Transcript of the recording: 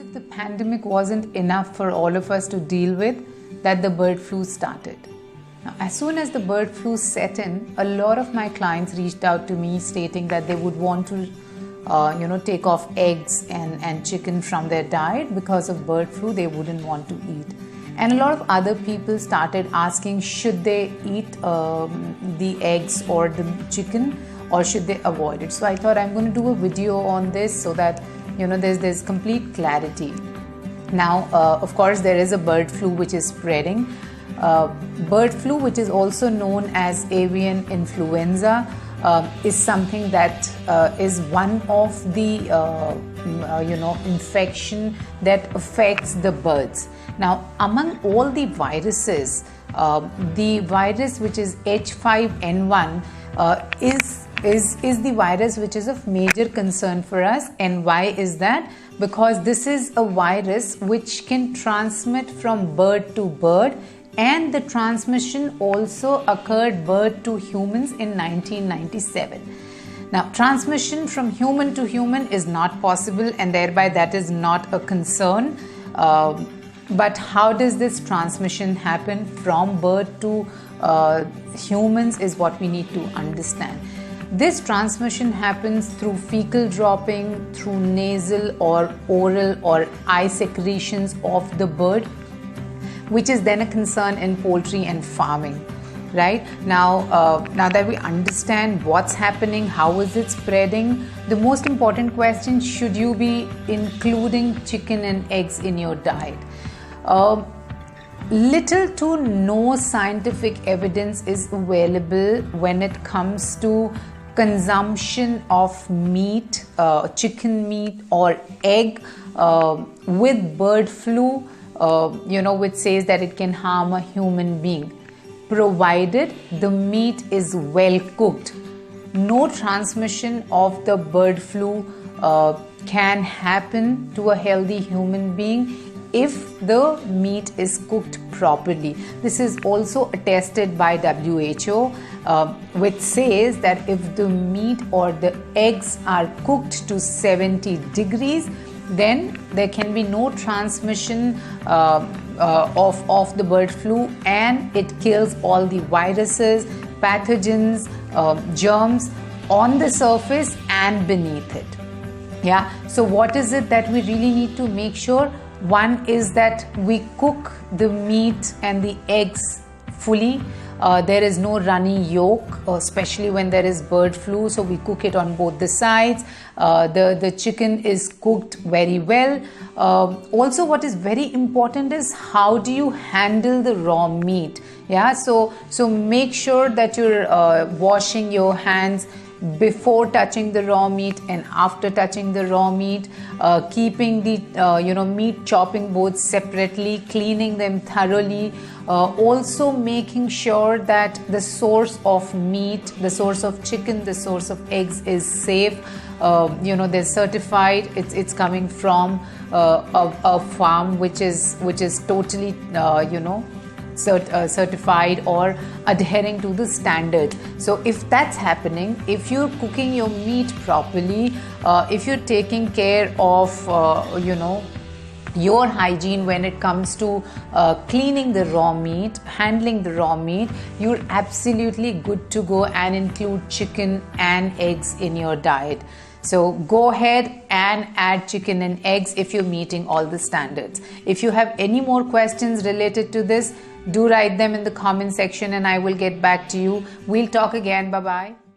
if the pandemic wasn't enough for all of us to deal with, that the bird flu started. Now, as soon as the bird flu set in, a lot of my clients reached out to me stating that they would want to take off eggs and chicken from their diet because of bird flu. They wouldn't want to eat. And a lot of other people started asking, should they eat the eggs or the chicken, or should they avoid it? So I thought I'm going to do a video on this so that there's complete clarity. Now, of course, there is a bird flu which is spreading. Bird flu, which is also known as avian influenza, is something that is one of the infection that affects the birds. Now, among all the viruses, the virus which is H5N1 is the virus which is of major concern for us. And why is that? Because this is a virus which can transmit from bird to bird, and the transmission also occurred bird to humans in 1997. Now, transmission from human to human is not possible, and thereby that is not a concern. But how does this transmission happen from bird to humans is what we need to understand. This transmission happens through fecal dropping, through nasal or oral or eye secretions of the bird, which is then a concern in poultry and farming. Right now, now that we understand what's happening, how is it spreading, the most important question: should you be including chicken and eggs in your diet? Little to no scientific evidence is available when it comes to consumption of meat, chicken meat or egg with bird flu, which says that it can harm a human being, provided the meat is well cooked. No transmission of the bird flu can happen to a healthy human being if the meat is cooked properly. This is also attested by WHO, which says that if the meat or the eggs are cooked to 70 degrees, then there can be no transmission of the bird flu, and it kills all the viruses, pathogens, germs on the surface and beneath it. Yeah. So what is it that we really need to make sure? One is that we cook the meat and the eggs fully. There is no runny yolk, especially when there is bird flu, so we cook it on both the sides. The chicken is cooked very well. Also, what is very important is how do you handle the raw meat. Yeah, so make sure that you're washing your hands before touching the raw meat and after touching the raw meat, keeping the meat chopping boards separately, cleaning them thoroughly, also making sure that the source of meat, the source of chicken, the source of eggs is safe. They're certified. It's coming from a farm which is totally certified or adhering to the standard. So if that's happening, if you're cooking your meat properly, if you're taking care of your hygiene when it comes to cleaning the raw meat, handling the raw meat, you're absolutely good to go and include chicken and eggs in your diet. So go ahead and add chicken and eggs if you're meeting all the standards. If you have any more questions related to this, do write them in the comment section and I will get back to you. We'll talk again. Bye-bye.